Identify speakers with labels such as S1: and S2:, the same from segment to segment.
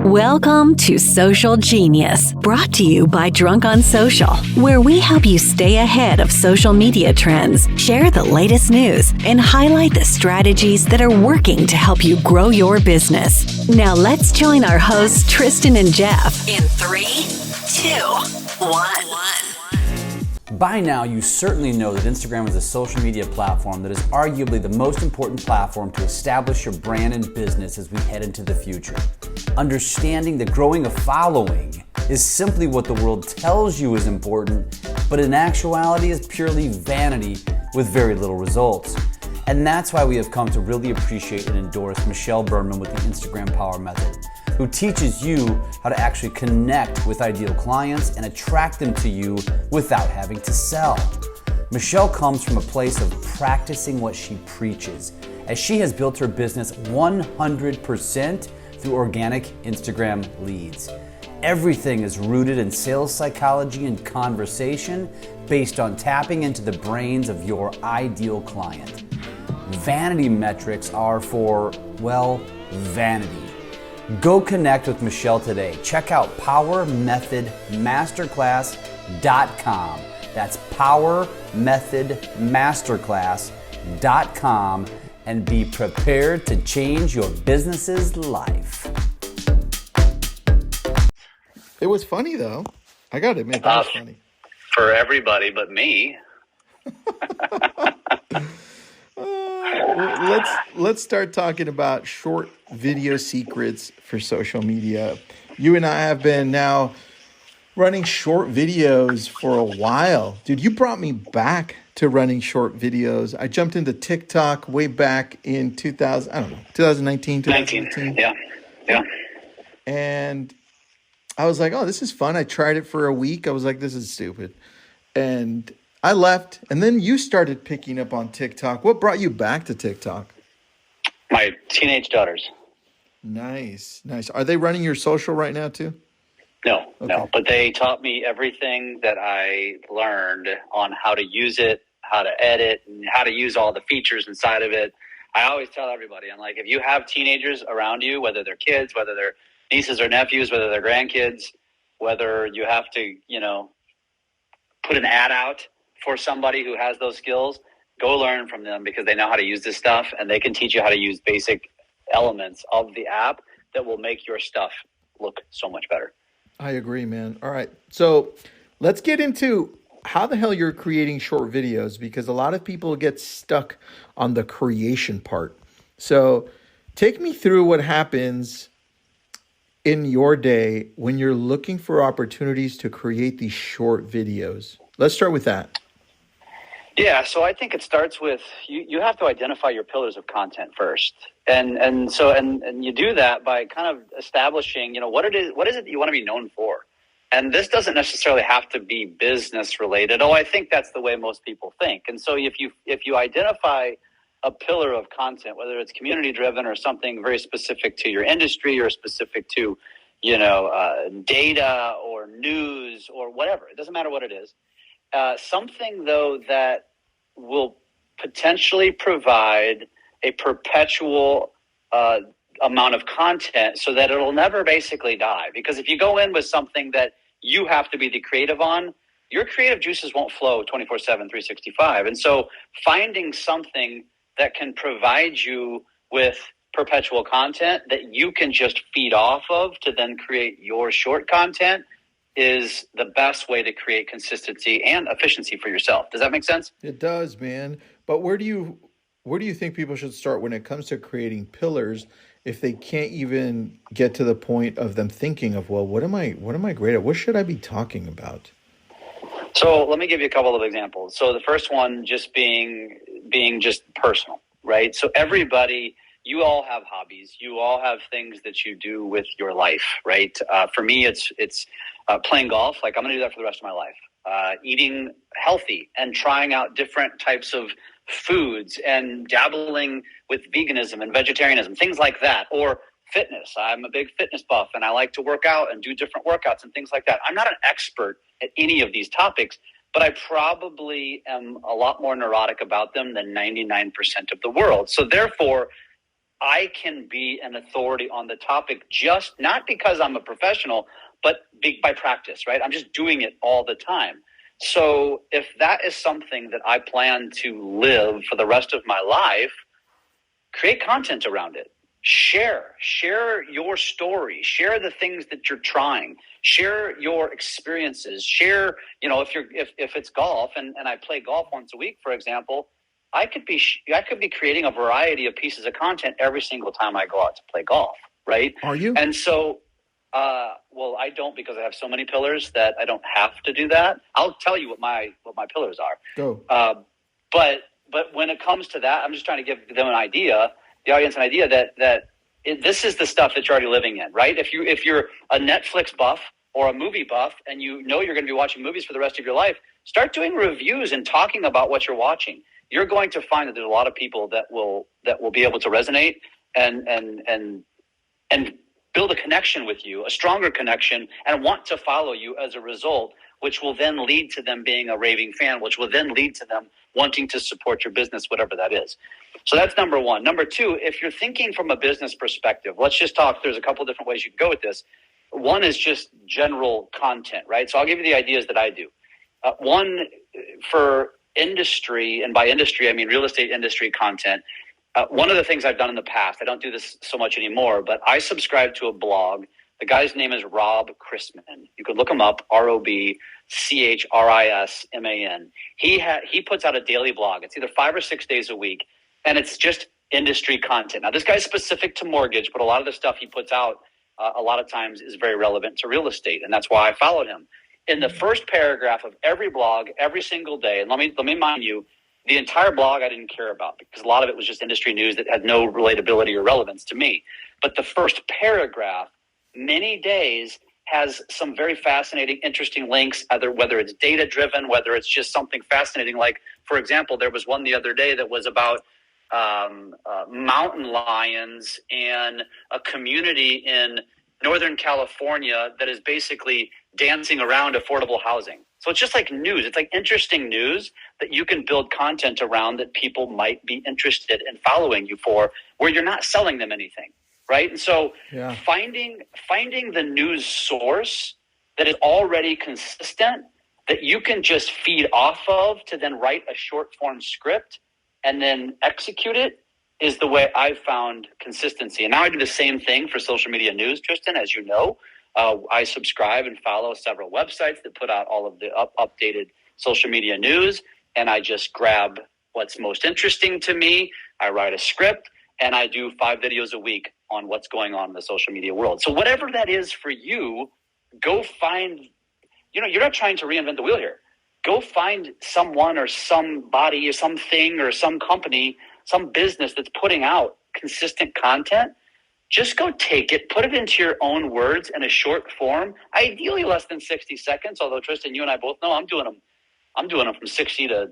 S1: Welcome to Social Genius, brought to you by Drunk on Social, where we help you stay ahead of social media trends, share the latest news, and highlight the strategies that are working to help you grow your business. Now let's join our hosts, Tristan and Jeff, in 3, 2, 1.
S2: By now, you certainly know that Instagram is a social media platform that is arguably the most important platform to establish your brand and business as we head into the future. Understanding that growing a following is simply what the world tells you is important, but in actuality is purely vanity with very little results. And that's why we have come to really appreciate and endorse Michelle Berman with the Instagram Power Method, who teaches you how to actually connect with ideal clients and attract them to you without having to sell. Michelle comes from a place of practicing what she preaches, as she has built her business 100% through organic Instagram leads. Everything is rooted in sales psychology and conversation based on tapping into the brains of your ideal client. Vanity metrics are for, well, vanity. Go connect with Michelle today. Check out powermethodmasterclass.com. That's powermethodmasterclass.com, and be prepared to change your business's life.
S3: It was funny though. I gotta admit, that was funny.
S4: For everybody but me.
S3: Let's start talking about short video secrets for social media. You and I have been now running short videos for a while. Dude, you brought me back to running short videos. I jumped into TikTok way back in 2019, 2018.
S4: Yeah.
S3: And I was like, oh, this is fun. I tried it for a week. I was like, this is stupid. And I left, and then you started picking up on TikTok. What brought you back to TikTok?
S4: My teenage daughters.
S3: Nice. Are they running your social right now too?
S4: No, but they taught me everything that I learned on how to use it, how to edit, and how to use all the features inside of it. I always tell everybody, I'm like, if you have teenagers around you, whether they're kids, whether they're nieces or nephews, whether they're grandkids, whether you have to, put an ad out for somebody who has those skills, go learn from them, because they know how to use this stuff, and they can teach you how to use basic elements of the app that will make your stuff look so much better.
S3: I agree, man. All right. So let's get into how the hell you're creating short videos, because a lot of people get stuck on the creation part. So take me through what happens in your day when you're looking for opportunities to create these short videos. Let's start with that.
S4: Yeah, so I think it starts with you have to identify your pillars of content first. And you do that by kind of establishing, what is it that you want to be known for? And this doesn't necessarily have to be business related. I think that's the way most people think. And so if you identify a pillar of content, whether it's community driven or something very specific to your industry or specific to, data or news or whatever, it doesn't matter what it is. Something, though, that will potentially provide a perpetual amount of content so that it'll never basically die. Because if you go in with something that you have to be the creative on, your creative juices won't flow 24/7, 365. And so finding something that can provide you with perpetual content that you can just feed off of to then create your short content is the best way to create consistency and efficiency for yourself. Does that make sense?
S3: It does, man. But where do you think people should start when it comes to creating pillars if they can't even get to the point of them thinking of, well, what am I great at? What should I be talking about?
S4: So let me give you a couple of examples. So the first one just being just personal, right? So everybody, you all have hobbies. You all have things that you do with your life, right? For me, it's playing golf. Like, I'm going to do that for the rest of my life. Eating healthy and trying out different types of foods and dabbling with veganism and vegetarianism, things like that. Or fitness. I'm a big fitness buff, and I like to work out and do different workouts and things like that. I'm not an expert at any of these topics, but I probably am a lot more neurotic about them than 99% of the world. So therefore, I can be an authority on the topic, just not because I'm a professional, but by practice, right? I'm just doing it all the time. So if that is something that I plan to live for the rest of my life, create content around it. Share your story, share the things that you're trying, share your experiences, share, if it's golf and I play golf once a week, for example, I could be creating a variety of pieces of content every single time I go out to play golf, right?
S3: Are you?
S4: And so, well, I don't, because I have so many pillars that I don't have to do that. I'll tell you what my pillars are.
S3: Go.
S4: But when it comes to that, I'm just trying to give them an idea, the audience an idea that this is the stuff that you're already living in, right? If you're a Netflix buff or a movie buff and you know you're going to be watching movies for the rest of your life, start doing reviews and talking about what you're watching. You're going to find that there's a lot of people that will be able to resonate and build a connection with you, a stronger connection, and want to follow you as a result, which will then lead to them being a raving fan, which will then lead to them wanting to support your business, whatever that is. So that's number one. Number two, if you're thinking from a business perspective, let's just talk. There's a couple different ways you can go with this. One is just general content, right? So I'll give you the ideas that I do. One, for industry, and by industry, I mean real estate industry content. One of the things I've done in the past, I don't do this so much anymore, but I subscribe to a blog. The guy's name is Rob Chrisman. You can look him up, ROBCHRISMAN. He puts out a daily blog. It's either 5 or 6 days a week, and it's just industry content. Now, this guy's specific to mortgage, but a lot of the stuff he puts out a lot of times is very relevant to real estate, and that's why I followed him. In the first paragraph of every blog, every single day, and let me mind you, the entire blog I didn't care about because a lot of it was just industry news that had no relatability or relevance to me. But the first paragraph, many days, has some very fascinating, interesting links, whether it's data-driven, whether it's just something fascinating. Like, for example, there was one the other day that was about mountain lions and a community in Northern California that is basically dancing around affordable housing. So it's just like news. It's like interesting news that you can build content around that people might be interested in following you for, where you're not selling them anything, right? And so finding the news source that is already consistent that you can just feed off of to then write a short form script and then execute it is the way I've found consistency. And now I do the same thing for social media news, Tristan, as you know. I subscribe and follow several websites that put out all of the updated social media news, and I just grab what's most interesting to me. I write a script, and I do 5 videos a week on what's going on in the social media world. So whatever that is for you, go find, you're not trying to reinvent the wheel here. Go find someone or somebody or something or some company, some business that's putting out consistent content. Just go take it, put it into your own words in a short form, ideally less than 60 seconds. Although, Tristan, you and I both know I'm doing them from 60 to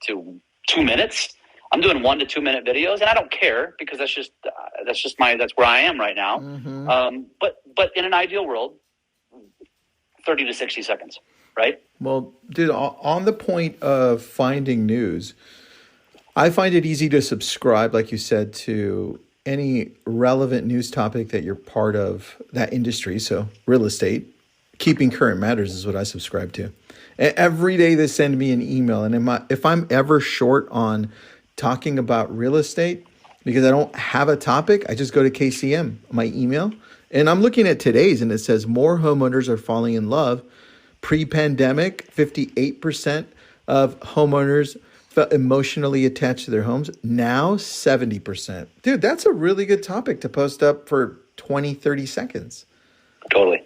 S4: 2 minutes. I'm doing 1 to 2 minute videos, and I don't care because that's where I am right now. Mm-hmm. But in an ideal world, 30 to 60 seconds, right?
S3: Well, dude, on the point of finding news, I find it easy to subscribe, like you said, to any relevant news topic that you're part of that industry. So real estate, keeping current matters is what I subscribe to. Every day they send me an email. And if I'm ever short on talking about real estate because I don't have a topic, I just go to KCM, my email. And I'm looking at today's and it says more homeowners are falling in love. Pre-pandemic, 58% of homeowners felt emotionally attached to their homes. Now 70%. Dude, that's a really good topic to post up for 20, 30 seconds.
S4: Totally.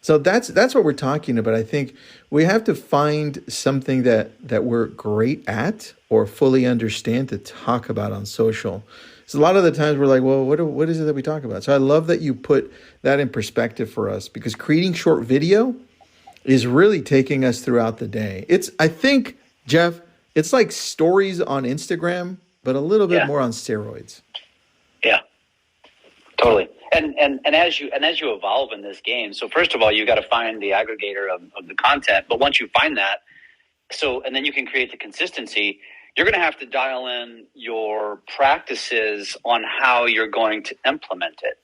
S3: So that's what we're talking about. I think we have to find something that we're great at or fully understand to talk about on social. So a lot of the times we're like, well, what is it that we talk about? So I love that you put that in perspective for us because creating short video is really taking us throughout the day. I think, Jeff, it's like stories on Instagram, but a little bit more on steroids. Yeah,
S4: totally. And as you evolve in this game, so first of all, you got to find the aggregator of the content. But once you find that, and then you can create the consistency. you're going to have to dial in your practices on how you're going to implement it.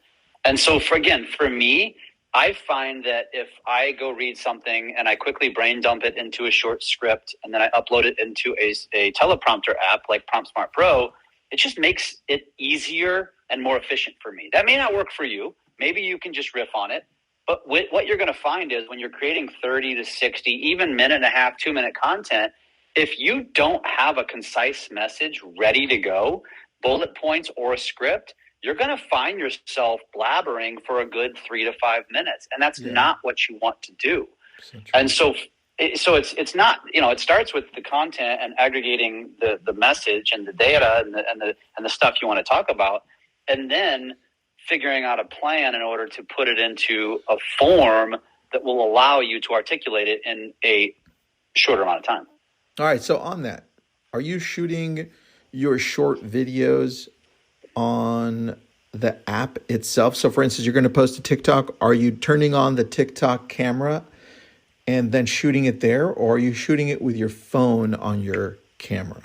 S4: And so for me, I find that if I go read something and I quickly brain dump it into a short script and then I upload it into a teleprompter app like Prompt Smart Pro, it just makes it easier and more efficient for me. That may not work for you. Maybe you can just riff on it. But what you're going to find is when you're creating 30 to 60, even minute and a half, 2-minute content, if you don't have a concise message ready to go, bullet points or a script, you're going to find yourself blabbering for a good 3 to 5 minutes. And that's not what you want to do. And so it's not, it starts with the content and aggregating the message and the data and the stuff you want to talk about. And then figuring out a plan in order to put it into a form that will allow you to articulate it in a shorter amount of time.
S3: All right. So on that, are you shooting your short videos on the app itself? So for instance, you're going to post to TikTok. Are you turning on the TikTok camera and then shooting it there? Or are you shooting it with your phone on your camera?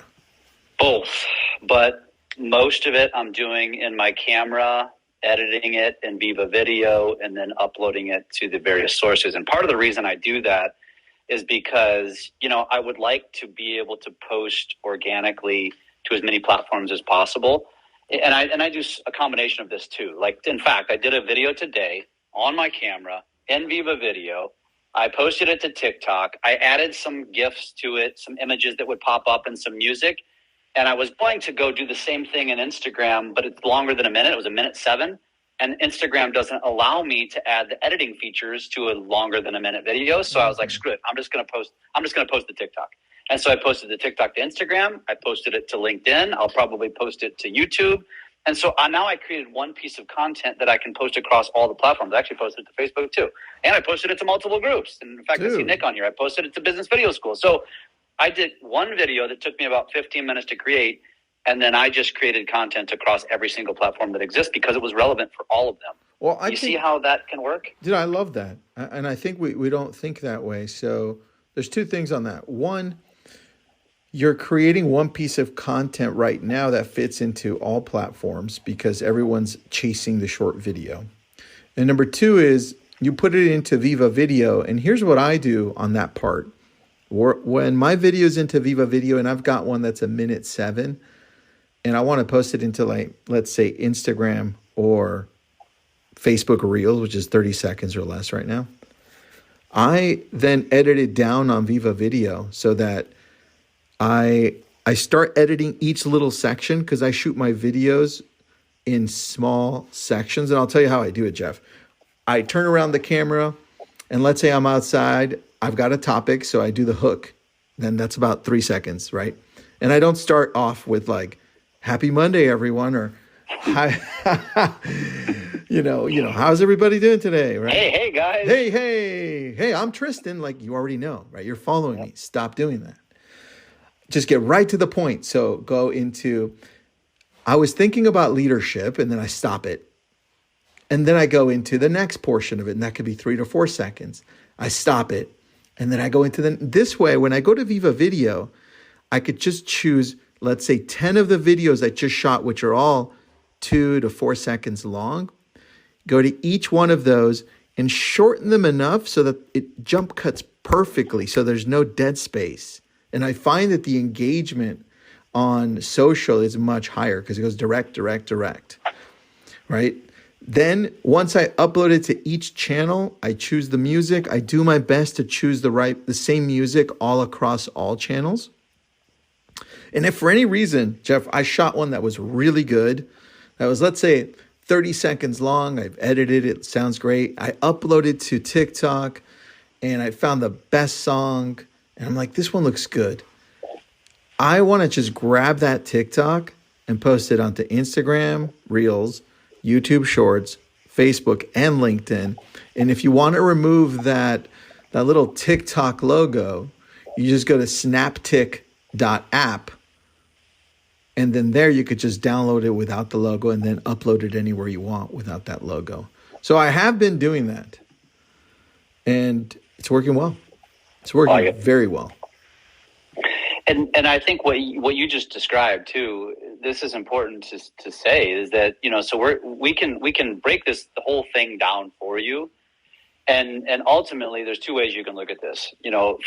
S4: Both. But most of it I'm doing in my camera, editing it in Viva Video, and then uploading it to the various sources. And part of the reason I do that is because, I would like to be able to post organically to as many platforms as possible. And I do a combination of this too. Like, in fact, I did a video today on my camera in Viva Video. I posted it to TikTok. I added some GIFs to it, some images that would pop up and some music. And I was going to go do the same thing in Instagram, but it's longer than a minute. It was 1:07. And Instagram doesn't allow me to add the editing features to a longer than a minute video. So I was like, screw it. I'm just going to post to TikTok. And so I posted the TikTok to Instagram. I posted it to LinkedIn. I'll probably post it to YouTube. And so now I created one piece of content that I can post across all the platforms. I actually posted it to Facebook too. And I posted it to multiple groups. And in fact, I see Nick on here. I posted it to Business Video School. So I did one video that took me about 15 minutes to create. And then I just created content across every single platform that exists because it was relevant for all of them.
S3: Well,
S4: you see how that can work?
S3: Dude, I love that. And I think we don't think that way. So there's two things on that. One, you're creating one piece of content right now that fits into all platforms because everyone's chasing the short video. And number two is you put it into Viva Video. And here's what I do on that part. When my video's into Viva Video and I've got one that's 1:07 and I want to post it into, like, let's say Instagram or Facebook Reels, which is 30 seconds or less right now, I then edit it down on Viva Video so that I start editing each little section because I shoot my videos in small sections. And I'll tell you how I do it, Jeff. I turn around the camera and let's say I'm outside. I've got a topic, so I do the hook. Then that's about 3 seconds, right? And I don't start off with like, "Happy Monday, everyone," or "Hi," how's everybody doing today, right?
S4: Hey, guys.
S3: Hey, I'm Tristan. Like, you already know, right? You're following me. Stop doing that. Just get right to the point. So go into, I was thinking about leadership, and then I stop it. And then I go into the next portion of it, and that could be 3 to 4 seconds. I stop it. And then I go into this way, when I go to Viva Video, I could just choose, let's say 10 of the videos I just shot, which are all 2 to 4 seconds long. Go to each one of those and shorten them enough so that it jump cuts perfectly, so there's no dead space. And I find that the engagement on social is much higher because it goes direct, right? Then once I upload it to each channel, I choose the music. I do my best to choose the same music all across all channels. And if for any reason, Jeff, I shot one that was really good, that was, let's say, 30 seconds long, I've edited it, sounds great. I uploaded to TikTok and I found the best song and I'm like, this one looks good. I want to just grab that TikTok and post it onto Instagram, Reels, YouTube Shorts, Facebook, and LinkedIn. And if you want to remove that little TikTok logo, you just go to Snaptik.app. And then there you could just download it without the logo and then upload it anywhere you want without that logo. So I have been doing that. And it's working well. It's working very well.
S4: And I think what you just described too, this is important to say, is that, so we can break the whole thing down for you. And ultimately there's two ways you can look at this.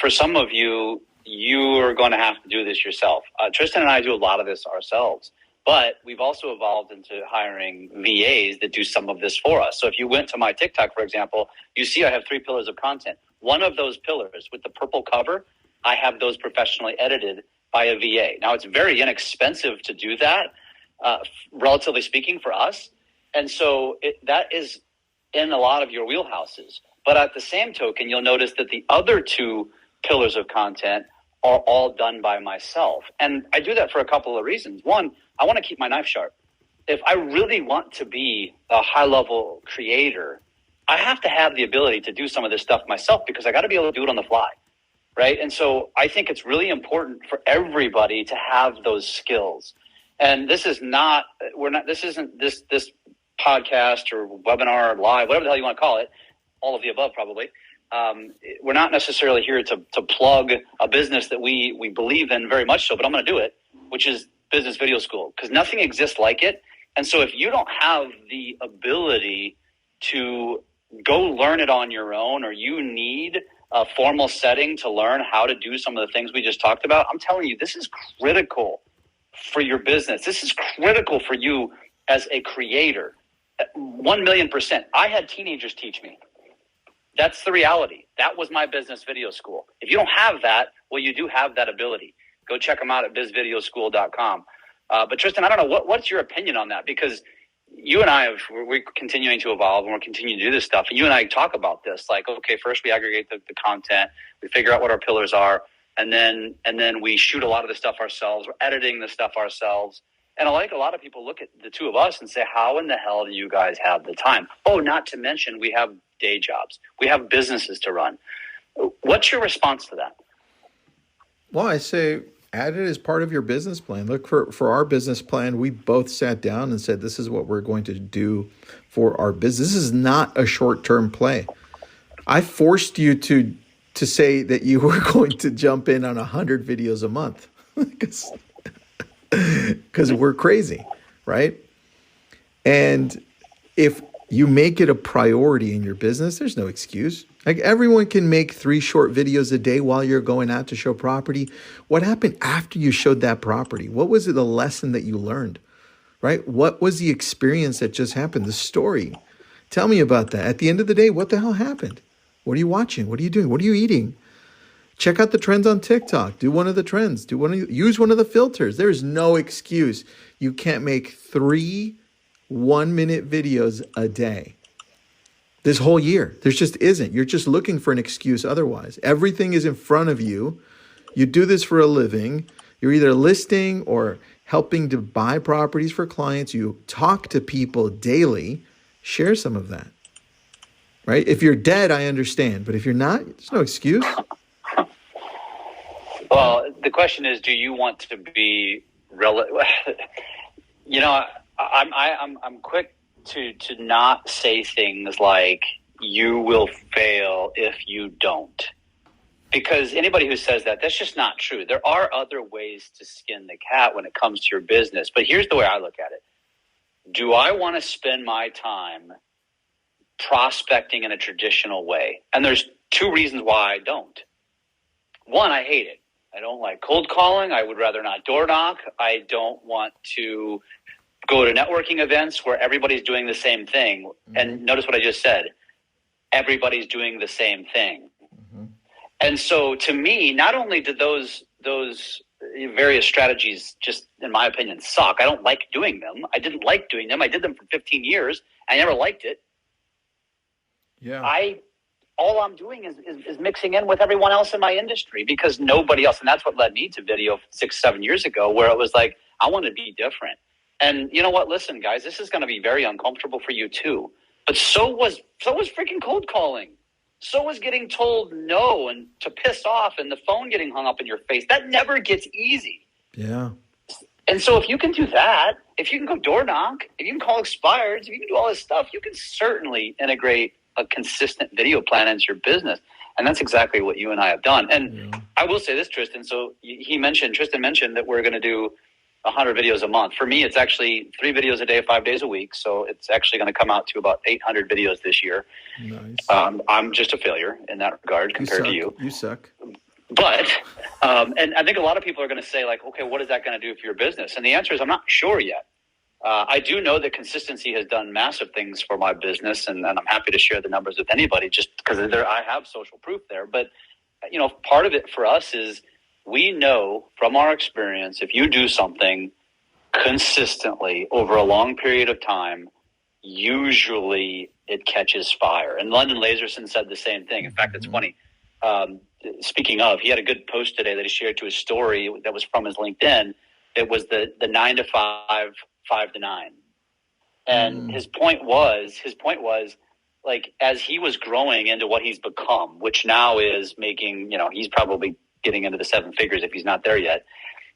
S4: For some of you, you are going to have to do this yourself. Tristan and I do a lot of this ourselves, but we've also evolved into hiring VAs that do some of this for us. So if you went to my TikTok, for example, you see I have 3 pillars of content. One of those pillars with the purple cover, I have those professionally edited by a VA. Now, it's very inexpensive to do that, relatively speaking, for us. And so that is in a lot of your wheelhouses. But at the same token, you'll notice that the other 2 pillars of content are all done by myself. And I do that for a couple of reasons. One, I want to keep my knife sharp. If I really want to be a high-level creator, I have to have the ability to do some of this stuff myself, because I got to be able to do it on the fly, right? And so I think it's really important for everybody to have those skills. And this isn't this podcast or webinar or live, whatever the hell you want to call it, all of the above probably. We're not necessarily here to plug a business that we believe in very much so, but I'm going to do it, which is Business Video School, because nothing exists like it. And so if you don't have the ability to go learn it on your own, or you need a formal setting to learn how to do some of the things we just talked about, I'm telling you, this is critical for your business. This is critical for you as a creator. 1,000,000%. I had teenagers teach me. That's the reality. That was my Business Video School. If you don't have that, well, you do have that ability. Go check them out at bizvideoschool.com. But Tristan, I don't know, what's your opinion on that? Because you and I we're continuing to evolve, and we're continuing to do this stuff. And you and I talk about this, like, okay, first we aggregate the content, we figure out what our pillars are, and then we shoot a lot of the stuff ourselves. We're editing the stuff ourselves. And like a lot of people look at the two of us and say, how in the hell do you guys have the time? Oh, not to mention we have day jobs. We have businesses to run. What's your response to that?
S3: Well, I say add it as part of your business plan. Look, for our business plan, we both sat down and said, this is what we're going to do for our business. This is not a short-term play. I forced you to say that you were going to jump in on 100 videos a month because we're crazy, right? And if you make it a priority in your business, there's no excuse. Like, everyone can make 3 short videos a day while you're going out to show property. What happened after you showed that property? What was the lesson that you learned, right? What was the experience that just happened? The story. Tell me about that. At the end of the day, what the hell happened? What are you watching? What are you doing? What are you eating? Check out the trends on TikTok. Do one of the trends. Use one of the filters. There's no excuse. You can't make 3 1-minute videos a day this whole year. There just isn't. You're just looking for an excuse otherwise. Everything is in front of you. You do this for a living. You're either listing or helping to buy properties for clients. You talk to people daily. Share some of that, right? If you're dead, I understand. But if you're not, there's no excuse.
S4: Well, the question is, do you want to be I'm quick to not say things like, you will fail if you don't. Because anybody who says that, that's just not true. There are other ways to skin the cat when it comes to your business. But here's the way I look at it. Do I want to spend my time prospecting in a traditional way? And there's 2 reasons why I don't. One, I hate it. I don't like cold calling. I would rather not door knock. I don't want to go to networking events where everybody's doing the same thing. Mm-hmm. And notice what I just said. Everybody's doing the same thing. Mm-hmm. And so to me, not only did those various strategies just, in my opinion, suck. I don't like doing them. I didn't like doing them. I did them for 15 years. I never liked it.
S3: Yeah.
S4: All I'm doing is mixing in with everyone else in my industry, because nobody else. And that's what led me to video 6-7 years ago, where it was like, I want to be different. And you know what? Listen, guys, this is going to be very uncomfortable for you too. But so was freaking cold calling. So was getting told no and to piss off, and the phone getting hung up in your face. That never gets easy.
S3: Yeah.
S4: And so if you can do that, if you can go door knock, if you can call expireds, if you can do all this stuff, you can certainly integrate a consistent video plan into your business. And that's exactly what you and I have done. And I will say this, Tristan. So Tristan mentioned that we're going to do 100 videos a month. For me, it's actually 3 videos a day, 5 days a week. So it's actually going to come out to about 800 videos this year.
S3: Nice.
S4: I'm just a failure in that regard compared to you.
S3: You suck.
S4: But, and I think a lot of people are going to say, like, okay, what is that going to do for your business? And the answer is, I'm not sure yet. I do know that consistency has done massive things for my business, and I'm happy to share the numbers with anybody just because I have social proof there. But, part of it for us is we know from our experience, if you do something consistently over a long period of time, usually it catches fire. And London Laserson said the same thing. In fact, it's funny. Speaking of, he had a good post today that he shared to his story that was from his LinkedIn. It was the 9 to 5, 5 to 9. And his point was like, as he was growing into what he's become, which now is making, he's probably getting into the 7 figures if he's not there yet,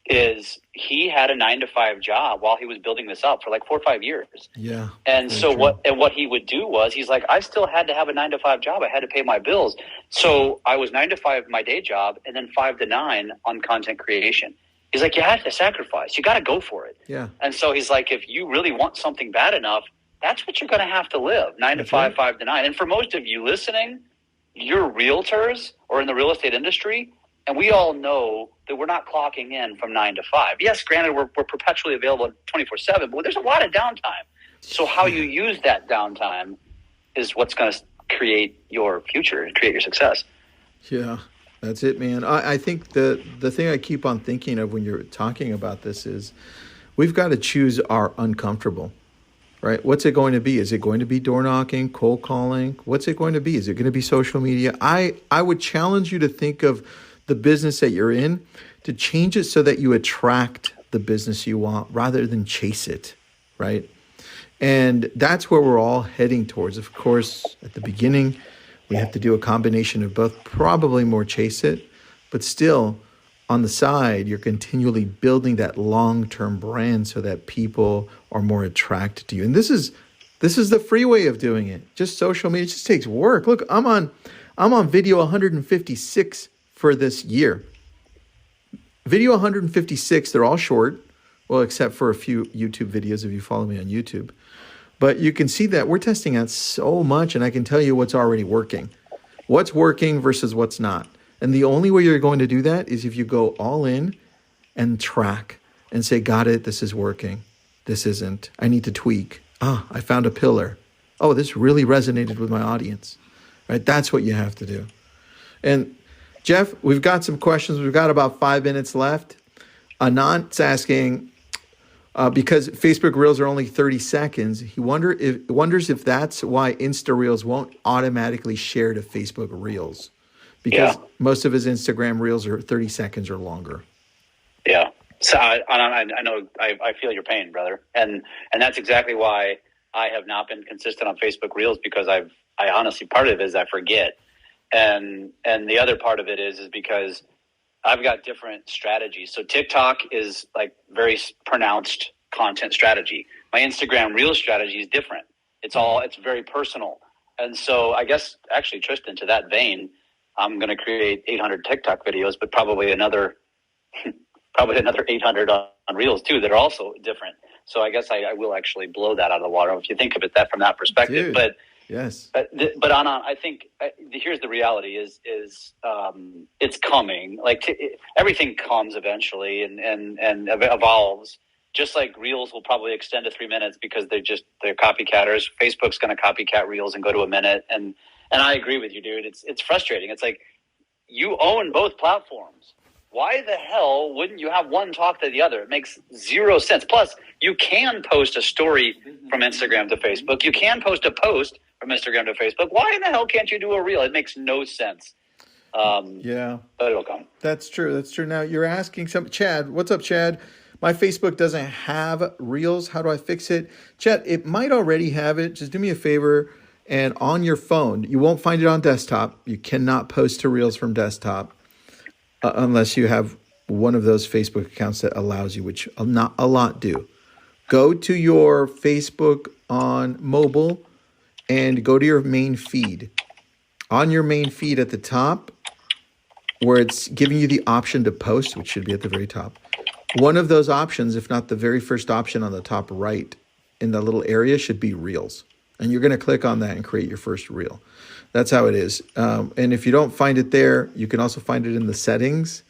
S4: is he had a 9 to 5 job while he was building this up for like 4 or 5 years.
S3: Yeah.
S4: And so what he would do was, he's like, I still had to have a 9 to 5 job. I had to pay my bills. So I was 9 to 5 my day job, and then 5 to 9 on content creation. He's like, you have to sacrifice. You got to go for it.
S3: Yeah.
S4: And so he's like, if you really want something bad enough, that's what you're going to have to live, 9 to 5, 5 to 9. And for most of you listening, you're realtors or in the real estate industry, and we all know that we're not clocking in from 9 to 5. Yes, granted, we're perpetually available 24/7, but there's a lot of downtime. So how you use that downtime is what's going to create your future and create your success.
S3: Yeah, that's it, man. I think the thing I keep on thinking of when you're talking about this is we've got to choose our uncomfortable, right? What's it going to be? Is it going to be door knocking, cold calling? What's it going to be? Is it going to be social media? I would challenge you to think of the business that you're in, to change it so that you attract the business you want rather than chase it, right? And that's where we're all heading towards. Of course, at the beginning, we have to do a combination of both, probably more chase it, but still on the side, you're continually building that long-term brand so that people are more attracted to you. And this is the free way of doing it. Just social media, it just takes work. Look, I'm on video 156 for this year. Video 156, they're all short, well, except for a few YouTube videos if you follow me on YouTube. But you can see that we're testing out so much, and I can tell you what's already working. What's working versus what's not. And the only way you're going to do that is if you go all in and track and say, got it, this is working. This isn't. I need to tweak. I found a pillar. Oh, this really resonated with my audience. Right? That's what you have to do. And Jeff, we've got some questions. We've got about 5 minutes left. Anant's asking, because Facebook Reels are only 30 seconds, he wonders if that's why Insta Reels won't automatically share to Facebook Reels. Because most of his Instagram Reels are 30 seconds or longer.
S4: Yeah. So I know, I feel your pain, brother. And that's exactly why I have not been consistent on Facebook Reels, because I honestly, part of it is I forget. And the other part of it is because I've got different strategies. So TikTok is like very pronounced content strategy. My Instagram Reel strategy is different. It's very personal. And so I guess actually, Tristan, to that vein, I'm going to create 800 TikTok videos, but probably another 800 on Reels too that are also different. So I guess I will actually blow that out of the water if you think of it from that perspective.
S3: Dude.
S4: But
S3: yes.
S4: But Anna, I think here's the reality: is it's coming. Like everything comes eventually and evolves. Just like Reels will probably extend to 3 minutes because they're copycatters. Facebook's going to copycat Reels and go to a minute. And I agree with you, dude. It's frustrating. It's like you own both platforms. Why the hell wouldn't you have one talk to the other? It makes zero sense. Plus, you can post a story from Instagram to Facebook. You can post a post from Instagram to Facebook. Why in the hell can't you do a Reel? It makes no sense.
S3: Yeah.
S4: But it'll come.
S3: That's true. Now, you're asking Chad, what's up, Chad? My Facebook doesn't have Reels. How do I fix it? Chad, it might already have it. Just do me a favor. And on your phone, you won't find it on desktop. You cannot post to Reels from desktop unless you have one of those Facebook accounts that allows you, which not a lot do. Go to your Facebook on mobile and go to your main feed. on your main feed at the top, where it's giving you the option to post, which should be at the very top. One of those options, if not the very first option on the top right in the little area, should be Reels. And you're going to click on that and create your first reel. That's how it is. And if you don't find it there, you can also find it in the settings,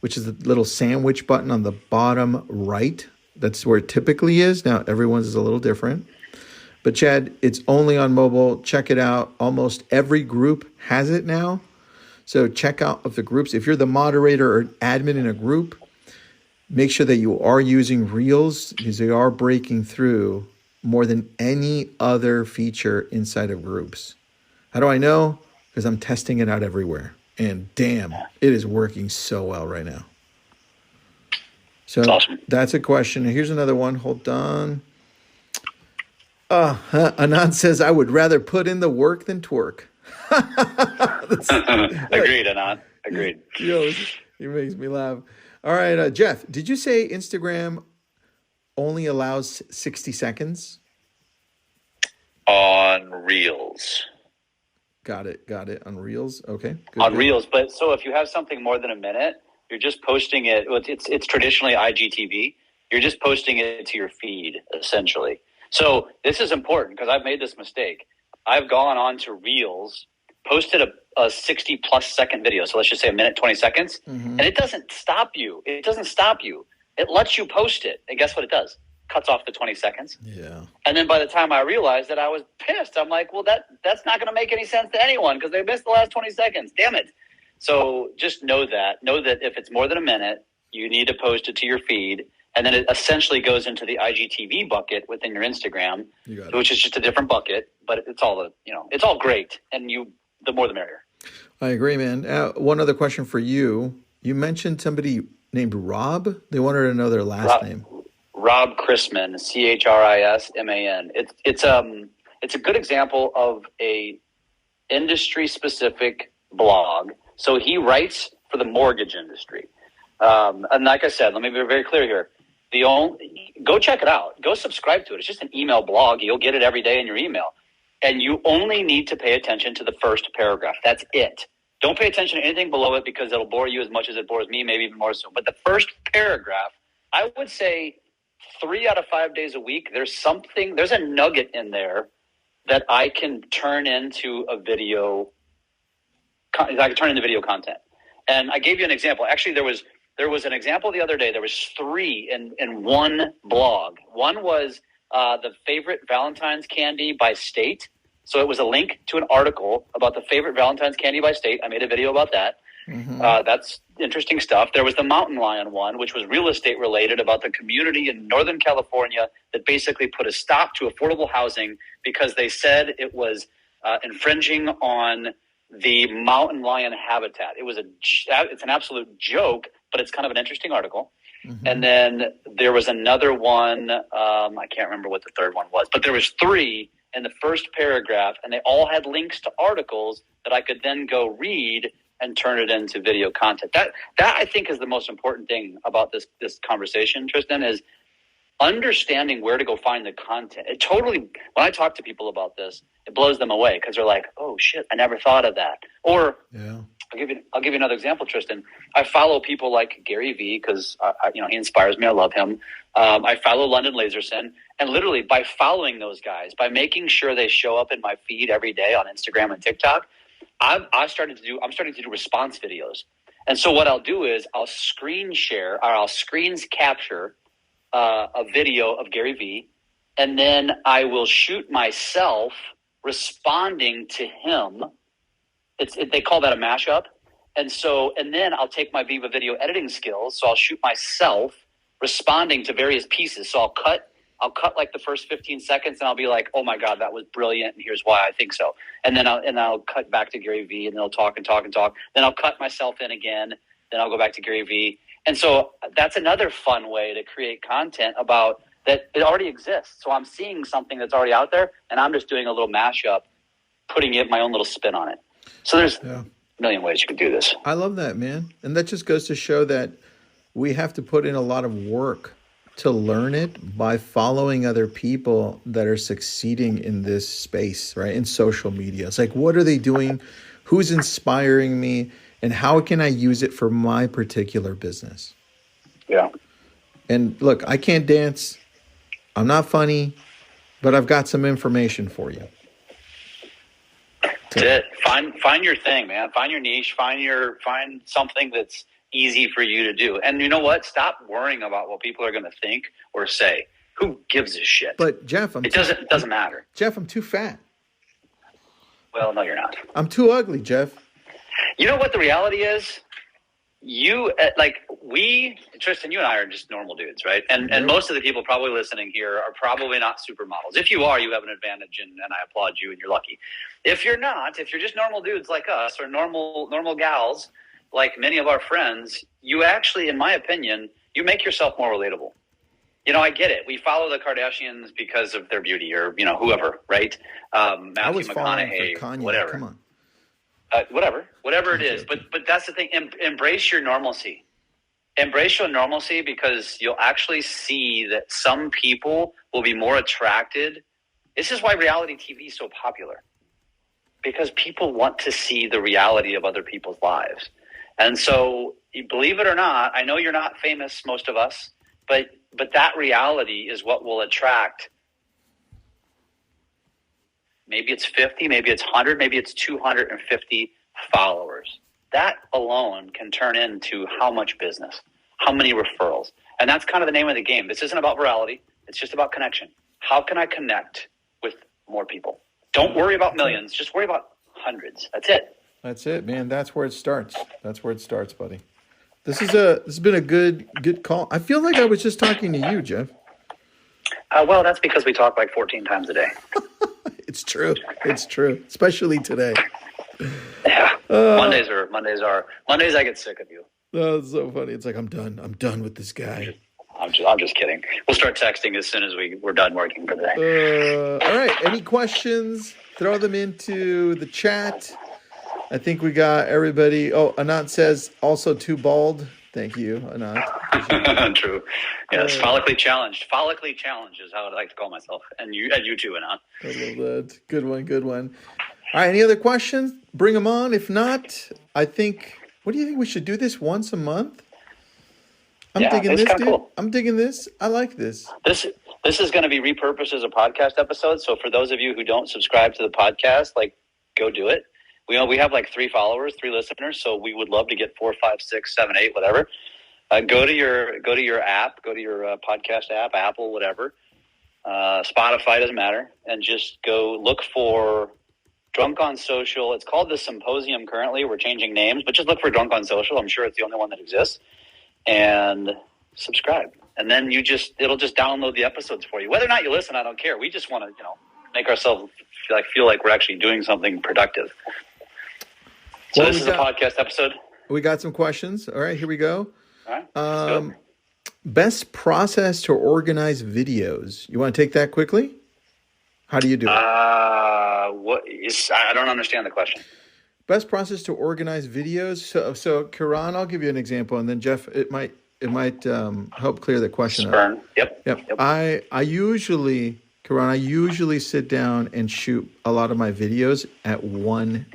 S3: which is the little sandwich button on the bottom right. That's where it typically is. Now, everyone's is a little different. But Chad, it's only on mobile. Check it out. Almost every group has it now. So check out of the groups. If you're the moderator or admin in a group, make sure that you are using Reels, because they are breaking through more than any other feature inside of groups. How do I know? Because I'm testing it out everywhere. And damn, it is working so well right now. So awesome. That's a question. Here's another one. Hold on. Anand says, I would rather put in the work than twerk.
S4: Agreed, Anand. Agreed.
S3: Yo, he makes me laugh. All right, Jeff, did you say Instagram only allows 60 seconds?
S4: On Reels.
S3: Got it. On Reels. Okay.
S4: Good. Reels, but so if you have something more than a minute, you're just posting it. It's traditionally IGTV. You're just posting it to your feed, essentially. So this is important because I've made this mistake. I've gone on to Reels, posted a 60-plus second video. So let's just say a minute, 20 seconds. Mm-hmm. And it doesn't stop you. It lets you post it. And guess what it does? Cuts off the 20 seconds.
S3: Yeah.
S4: And then by the time I realized that, I was pissed. I'm like, well, that's not going to make any sense to anyone because they missed the last 20 seconds. Damn it. So just know that if it's more than a minute, you need to post it to your feed. And then it essentially goes into the IGTV bucket within your Instagram, which is just a different bucket, but it's all great. And the more the merrier.
S3: I agree, man. One other question for you. You mentioned somebody named Rob. They wanted to know their last name.
S4: Rob Chrisman, Chrisman. It's a good example of a industry specific blog. So he writes for the mortgage industry. And like I said, let me be very clear here. Go check it out. Go subscribe to it. It's just an email blog. You'll get it every day in your email. And you only need to pay attention to the first paragraph. That's it. Don't pay attention to anything below it because it'll bore you as much as it bores me, maybe even more so. But the first paragraph, I would say 3 out of 5 days a week, there's a nugget in there that I can turn into video content. And I gave you an example. Actually, there was an example the other day. There was 3 in one blog. One was the favorite Valentine's candy by state. So it was a link to an article about the favorite Valentine's candy by state. I made a video about that. Mm-hmm. That's interesting stuff. There was the mountain lion one, which was real estate related, about the community in Northern California that basically put a stop to affordable housing because they said it was infringing on the mountain lion habitat. It's an absolute joke, but it's kind of an interesting article. Mm-hmm. And then there was another one. I can't remember what the third one was, but there was 3 in the first paragraph, and they all had links to articles that I could then go read and turn it into video content. That I think is the most important thing about this conversation, Tristan, is understanding where to go find the content. When I talk to people about this, it blows them away because they're like, "Oh shit, I never thought of that." Or I'll give you another example, Tristan. I follow people like Gary Vee because he inspires me. I love him. I follow London Laserson, and literally by following those guys, by making sure they show up in my feed every day on Instagram and TikTok, I'm starting to do response videos. And so what I'll do is I'll screen share or I'll screens capture a video of Gary Vee, and then I will shoot myself responding to him. They call that a mashup. And then I'll take my Viva video editing skills. So I'll shoot myself responding to various pieces. So I'll cut like the first 15 seconds and I'll be like, oh my God, that was brilliant. And here's why I think so. And then I'll cut back to Gary Vee and they'll talk and talk and talk. Then I'll cut myself in again. Then I'll go back to Gary Vee. And so that's another fun way to create content about that. It already exists. So I'm seeing something that's already out there and I'm just doing a little mashup, putting my own little spin on it. So there's a million ways you can do this.
S3: I love that, man. And that just goes to show that we have to put in a lot of work to learn it by following other people that are succeeding in this space, right? In social media. It's like, what are they doing? who's inspiring me, and how can I use it for my particular business.
S4: Yeah.
S3: And look, I can't dance. I'm not funny, but I've got some information for you.
S4: That's it. Find your thing, man. Find your niche. Find something that's easy for you to do. And you know what? Stop worrying about what people are going to think or say. Who gives a shit?
S3: But Jeff,
S4: it doesn't matter.
S3: Jeff, I'm too fat.
S4: Well, no, you're not.
S3: I'm too ugly, Jeff.
S4: You know what the reality is? Tristan, you and I are just normal dudes, right? And most of the people probably listening here are probably not supermodels. If you are, you have an advantage, and I applaud you, and you're lucky. If you're not, if you're just normal dudes like us, or normal gals like many of our friends, you actually, in my opinion, you make yourself more relatable. You know, I get it. We follow the Kardashians because of their beauty, or whoever, right? Matthew McConaughey,
S3: Kanye,
S4: whatever.
S3: Come on.
S4: Whatever it is. But that's the thing. Embrace your normalcy. Embrace your normalcy, because you'll actually see that some people will be more attracted. This is why reality TV is so popular, because people want to see the reality of other people's lives. And so, believe it or not, I know you're not famous, most of us, but that reality is what will attract. Maybe it's 50, maybe it's 100, maybe it's 250 followers. That alone can turn into how much business, how many referrals. And that's kind of the name of the game. This isn't about virality. It's just about connection. How can I connect with more people? Don't worry about millions. Just worry about hundreds. That's it.
S3: That's it, man. That's where it starts. That's where it starts, buddy. This has been a good call. I feel like I was just talking to you, Jeff.
S4: Well, that's because we talk like 14 times a day.
S3: It's true. It's true. Especially today.
S4: Yeah. Mondays I get sick of you.
S3: Oh, it's so funny. It's like, I'm done with this guy.
S4: I'm just kidding. We'll start texting as soon as we're done working for the day.
S3: All right. Any questions? Throw them into the chat. I think we got everybody. Oh, Anant says also too bald. Thank you, Anant.
S4: True. Yes, follically challenged. Follically challenged is how I like to call myself. And you too, Anant.
S3: I love that. Good one. All right. Any other questions? Bring them on. If not, what do you think? We should do this once a month? I'm digging this, dude. Cool. I'm digging this. I like this.
S4: This is going to be repurposed as a podcast episode. So for those of you who don't subscribe to the podcast, go do it. We have 3 followers, 3 listeners. So we would love to get 4, 5, 6, 7, 8, whatever. Go to your app, go to your podcast app, Apple, whatever. Spotify, doesn't matter. And just go look for Drunk on Social. It's called The Symposium currently. We're changing names, but just look for Drunk on Social. I'm sure it's the only one that exists. And subscribe. And then it'll just download the episodes for you. Whether or not you listen, I don't care. We just want to, make ourselves feel like we're actually doing something productive. So this is a podcast episode.
S3: We got some questions. All right, here we go.
S4: All right, let's go.
S3: Best process to organize videos. You want to take that quickly? How do you do it?
S4: I don't understand the question.
S3: Best process to organize videos. So Kiran, I'll give you an example, and then Jeff, it might help clear the question up.
S4: Yep.
S3: I usually sit down and shoot a lot of my videos at one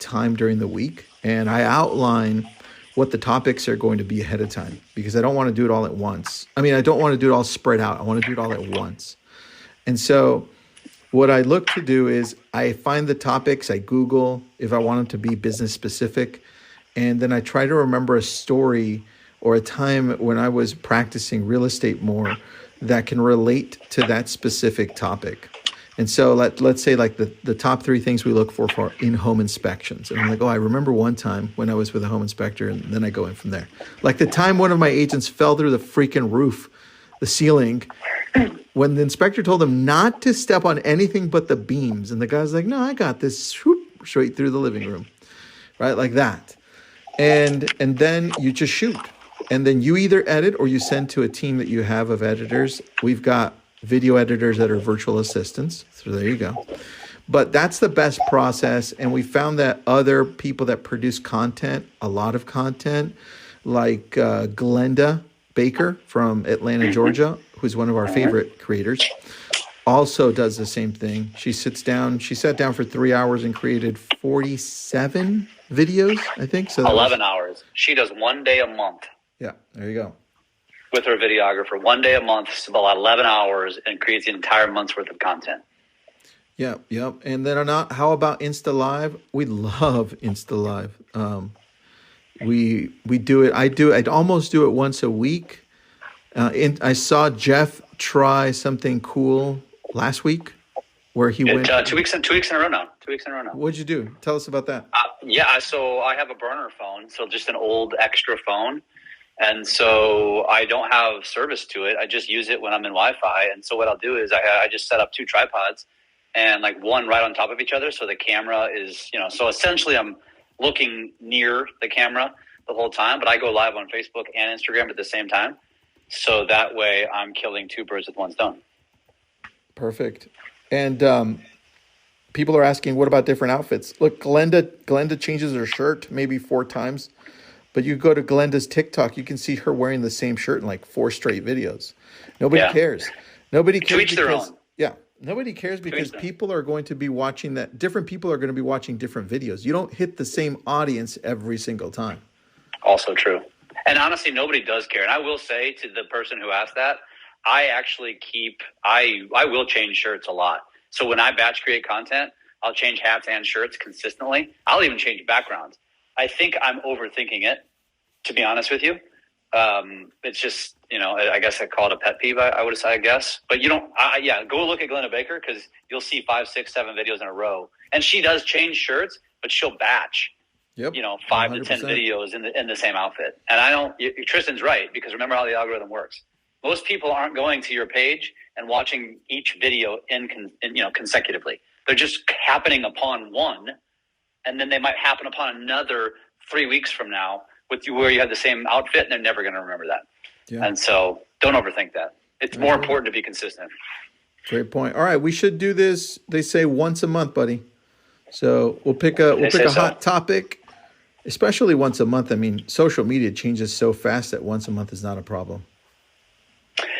S3: time during the week, and I outline what the topics are going to be ahead of time, because I don't want to do it all at once. I mean, I don't want to do it all spread out. I want to do it all at once. And so what I look to do is I find the topics, I Google if I want them to be business specific, and then I try to remember a story or a time when I was practicing real estate more that can relate to that specific topic. And so let's say the top 3 things we look for in-home inspections. And I'm like, I remember one time when I was with a home inspector, and then I go in from there. Like the time one of my agents fell through the freaking roof, the ceiling, when the inspector told him not to step on anything but the beams. And the guy's like, no, I got this, straight through the living room, right? Like that. And then you just shoot. And then you either edit or you send to a team that you have of editors. We've got video editors that are virtual assistants. So there you go. But that's the best process. And we found that other people that produce content, a lot of content, like Glenda Baker from Atlanta, Georgia, who's one of our favorite creators. also does the same thing. She sat down for 3 hours and created 47 videos, I think. So
S4: 11 hours. She does 1 day a month.
S3: Yeah, there you go.
S4: With her videographer, 1 day a month, it's about 11 hours, and creates the entire month's worth of content.
S3: Yeah, yep. And then how about Insta Live? We love Insta Live. We do it. I'd almost do it once a week. I saw Jeff try something cool last week, where he went
S4: 2 weeks in a row now. 2 weeks in a row now.
S3: What'd you do? Tell us about that.
S4: So I have a burner phone, so just an old extra phone, and so I don't have service to it. I just use it when I'm in Wi-Fi, and so what I'll do is I just set up 2 tripods, and like one right on top of each other, so the camera is so essentially I'm looking near the camera the whole time, but I go live on Facebook and Instagram at the same time. So that way I'm killing 2 birds with 1 stone.
S3: Perfect. And people are asking, what about different outfits? Look, Glenda changes her shirt maybe 4 times, but you go to Glenda's TikTok, you can see her wearing the same shirt in like 4 straight videos. Nobody cares. Nobody cares.
S4: To each their own.
S3: Yeah. Nobody cares because people are going to be watching that. Different people are going to be watching different videos. You don't hit the same audience every single time.
S4: Also true. And honestly, nobody does care. And I will say to the person who asked that, I actually I will change shirts a lot. So when I batch create content, I'll change hats and shirts consistently. I'll even change backgrounds. I think I'm overthinking it, to be honest with you. It's just, I guess I call it a pet peeve, I would say, I guess. But go look at Glenda Baker, because you'll see 5, 6, 7 videos in a row. And she does change shirts, but she'll batch. Yep. 5 to 10 videos in the same outfit. And Tristan's right, because remember how the algorithm works. Most people aren't going to your page and watching each video consecutively. They're just happening upon one, and then they might happen upon another 3 weeks from now where you have the same outfit, and they're never going to remember that. Yeah. And so don't overthink that. It's more important to be consistent.
S3: Great point. All right, we should do this, they say, once a month, buddy. So we'll pick a hot topic. Especially once a month. I mean, social media changes so fast that once a month is not a problem.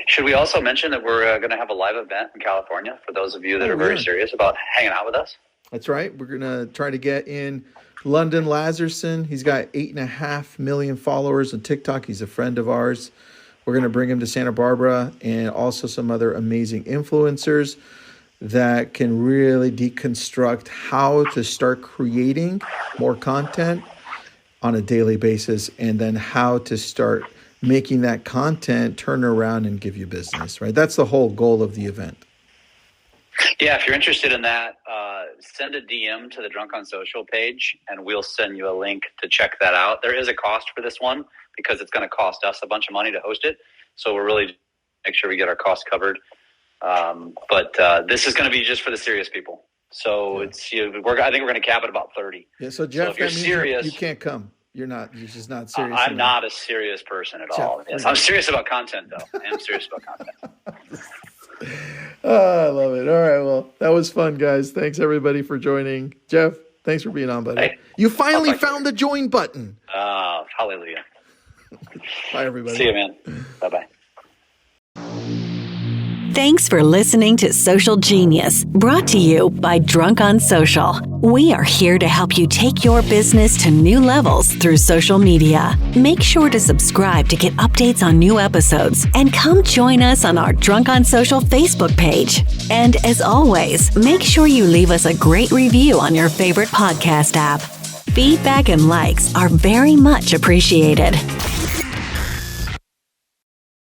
S4: Should we also mention that we're going to have a live event in California for those of you that are very serious about hanging out with us?
S3: That's right. We're going to try to get in London Lazarson. He's got 8.5 million followers on TikTok. He's a friend of ours. We're going to bring him to Santa Barbara, and also some other amazing influencers that can really deconstruct how to start creating more content on a daily basis, and then how to start making that content turn around and give you business, right? That's the whole goal of the event.
S4: Yeah, if you're interested in that, send a DM to the Drunk on Social page, and we'll send you a link to check that out. There is a cost for this one, because it's going to cost us a bunch of money to host it. So we're really make sure we get our costs covered. But this is going to be just for the serious people. So I think we're going to cap it about 30.
S3: Yeah. So Jeff,
S4: if you're serious,
S3: you can't come. You're just not serious.
S4: I'm not a serious person at all. Yes, I'm serious about content, though. I am serious about content.
S3: I love it. All right. Well, that was fun, guys. Thanks everybody for joining. Jeff, thanks for being on, buddy. Hey, you finally found the join button.
S4: Hallelujah.
S3: Bye, everybody.
S4: See you, man. Bye-bye.
S1: Thanks for listening to Social Genius, brought to you by Drunk on Social. We are here to help you take your business to new levels through social media. Make sure to subscribe to get updates on new episodes, and come join us on our Drunk on Social Facebook page. And as always, make sure you leave us a great review on your favorite podcast app. Feedback and likes are very much appreciated.